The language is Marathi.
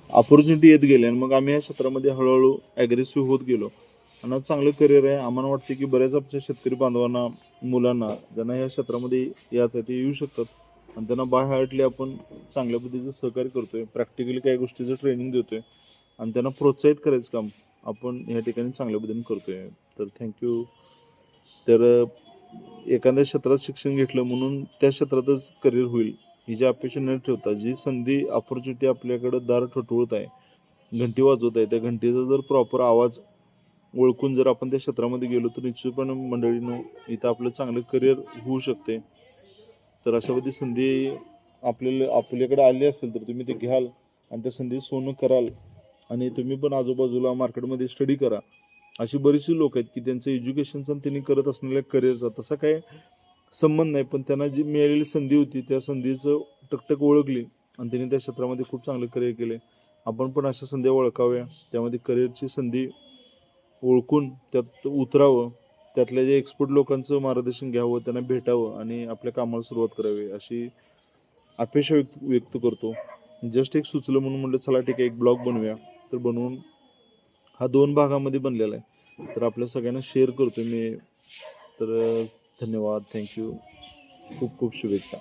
ऑपॉर्च्युनिटी येत गेल्या आणि मग आम्ही या क्षेत्रामध्ये हळूहळू ॲग्रेसिव्ह होत गेलो आणि आज चांगलं करिअर आहे. आम्हाला वाटते की बऱ्याच आमच्या शेतकरी बांधवांना, मुलांना ज्यांना या क्षेत्रामध्ये यायचं आहे ते येऊ शकतात आणि त्यांना बाय हार्टली आपण चांगल्या पद्धतीचं सहकार्य करतोय, प्रॅक्टिकली काही गोष्टीचं ट्रेनिंग देतोय आणि त्यांना प्रोत्साहित करायचं काम आपण या ठिकाणी चांगल्या पद्धतीने करतोय. तर थँक्यू. तर एखाद्या क्षेत्रात शिक्षण घेतलं म्हणून त्या क्षेत्रातच करिअर होईल ही जी अपेक्षा न ठेवता, जी संधी ऑपॉर्च्युनिटी आपल्याकडं दार ठोठवत आहे, घंटी वाजवत आहे, त्या घंटीचा जर प्रॉपर आवाज ओळखून जर आपण त्या क्षेत्रामध्ये गेलो तर निश्चितपणे मंडळींनो इथं आपलं चांगलं करिअर होऊ शकते. तर अशा बधी संधी आपल्याकडे आली असेल तर तुम्ही ते घ्याल आणि त्या संधी सोनं कराल आणि तुम्ही पण आजूबाजूला मार्केटमध्ये स्टडी करा. अशी बरीचशी लोक आहेत की त्यांचं एज्युकेशनचा आणि त्यांनी करत असलेल्या करिअरचा तसा काही संबंध नाही, पण त्यांना जी मिळालेली संधी होती त्या संधीचं टकटक ओळखली आणि त्यांनी त्या क्षेत्रामध्ये खूप चांगलं करिअर केले. आपण पण अशा संधी ओळखाव्या, त्यामध्ये करिअरची संधी ओळखून त्यात उतरावं, त्यातल्या जे एक्सपर्ट लोकांचं मार्गदर्शन घ्यावं, त्यांना भेटावं आणि आपल्या कामाला सुरुवात करावी अशी अपेक्षा व्यक्त करतो. जस्ट एक सुचलं म्हणून म्हटलं चला ठीक आहे एक ब्लॉग बनवूया. तर बनवून हा 2 भागामध्ये बनलेला आहे. तर आपल्या सगळ्यांना शेअर करतो मी. तर धन्यवाद, थँक्यू. खूप खूप शुभेच्छा.